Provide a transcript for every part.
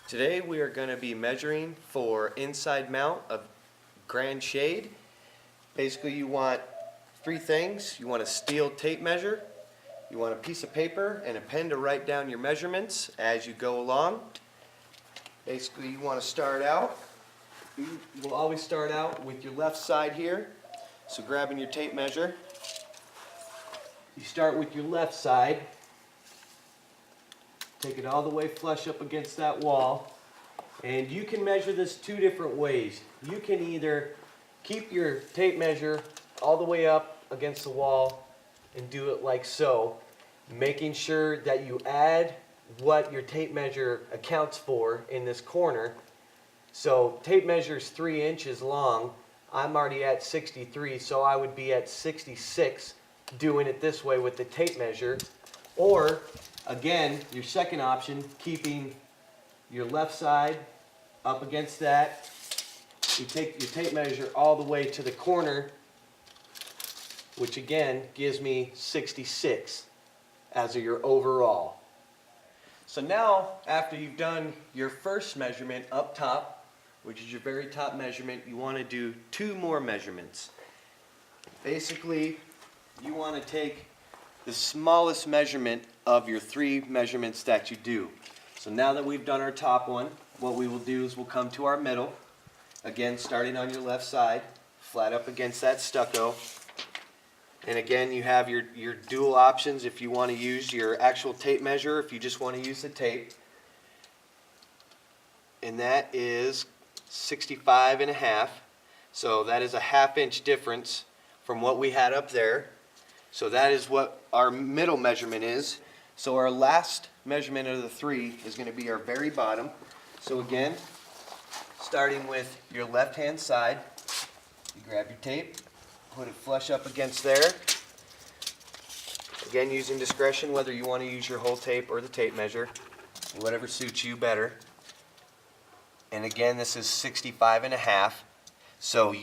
Today we are going to be measuring for inside mount of Grande Shade. Basically you want three things. You want a steel tape measure, you want a piece of paper and a pen to write down your measurements as you go along. Basically you want to start out, you will always start out with your left side here. So grabbing your tape measure, you start with your left side. Take it all the way flush up against that wall, and you can measure this two different ways. You can either keep your tape measure all the way up against the wall and do it like so, making sure that you add what your tape measure accounts for in this corner. So tape measure is 3 inches long. I'm already at 63, so I would be at 66 doing it this way with the tape measure. Or again, your second option, keeping your left side up against that. You take your tape measure all the way to the corner, which again gives me 66 as your overall. So now, after you've done your first measurement up top, which is your very top measurement, you want to do 2 more measurements. Basically, you want to take the smallest measurement of your 3 measurements that you do. So now that we've done our top one, what we will do is we'll come to our middle. Again, starting on your left side, flat up against that stucco. And again, you have your dual options if you want to use your actual tape measure, if you just want to use the tape. And that is 65.5. So that is a 1/2 inch difference from what we had up there. So that is what our middle measurement is. So our last measurement of the 3 is going to be our very bottom. So again, starting with your left hand side, you grab your tape, put it flush up against there. Again, using discretion whether you want to use your whole tape or the tape measure, whatever suits you better. And again, this is 65.5. So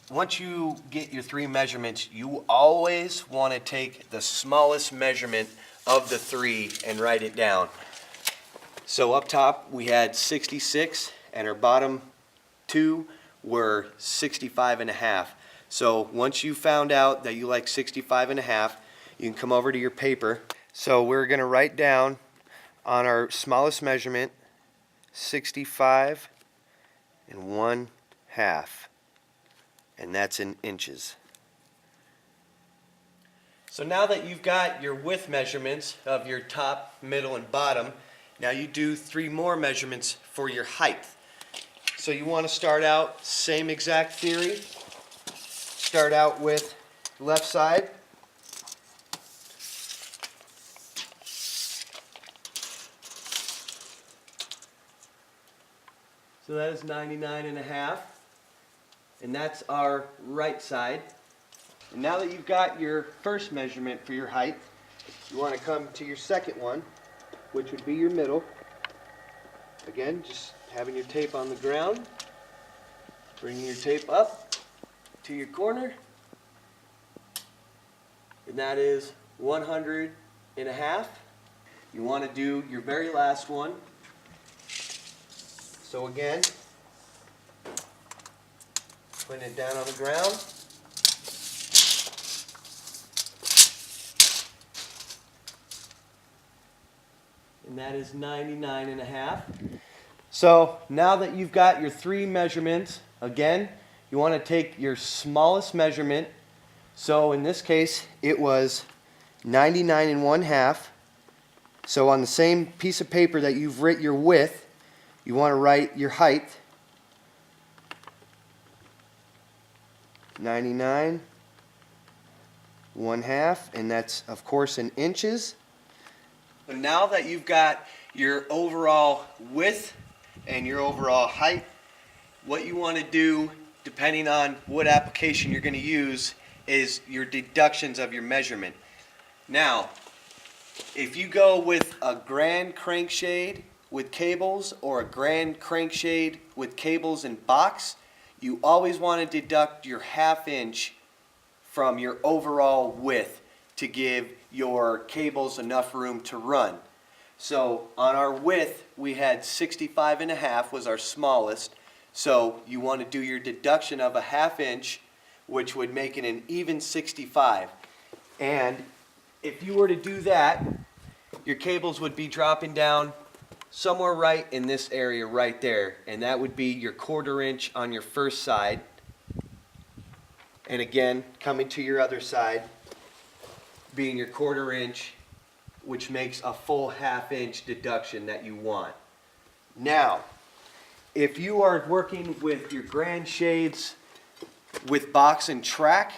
once you get your 3 measurements, you always want to take the smallest measurement of the 3 and write it down. So up top we had 66 and our bottom 2 were 65.5. So once you found out that you like 65.5, you can come over to your paper. So we're going to write down on our smallest measurement 65 1/2. And that's in inches. So now that you've got your width measurements of your top, middle, and bottom, now you do 3 more measurements for your height. So you want to start out, same exact theory. Start out with left side. So that is 99.5. And that's our right side. And now that you've got your first measurement for your height, you want to come to your second one, which would be your middle. Again, just having your tape on the ground, bringing your tape up to your corner, and that is 100.5. You want to do your very last one. So again, putting it down on the ground. And that is 99.5. So now that you've got your 3 measurements, again, you want to take your smallest measurement. So in this case, it was 99 1/2. So on the same piece of paper that you've written your width, you want to write your height. 99 1/2, and that's of course in inches. So now that you've got your overall width and your overall height, what you want to do, depending on what application you're going to use, is your deductions of your measurement. Now, if you go with a Grande crankshade with cables or a Grande crankshade with cables and box, you always want to deduct your 1/2 inch from your overall width to give your cables enough room to run. So on our width, we had 65.5 was our smallest. So you want to do your deduction of a 1/2 inch, which would make it an even 65. And if you were to do that, your cables would be dropping down somewhere right in this area right there. And that would be your 1/4 inch on your first side. And again, coming to your other side, being your 1/4 inch, which makes a full 1/2 inch deduction that you want. Now, if you are working with your Grande Shades with box and track,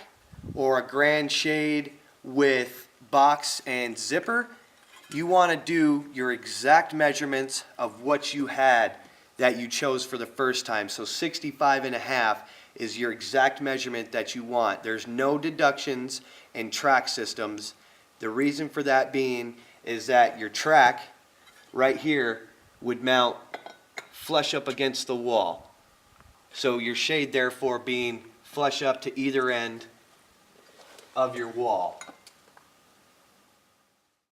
or a Grande Shade with box and zipper, you want to do your exact measurements of what you had that you chose for the first time. So 65.5 is your exact measurement that you want. There's no deductions in track systems. The reason for that being is that your track right here would mount flush up against the wall. So your shade therefore being flush up to either end of your wall.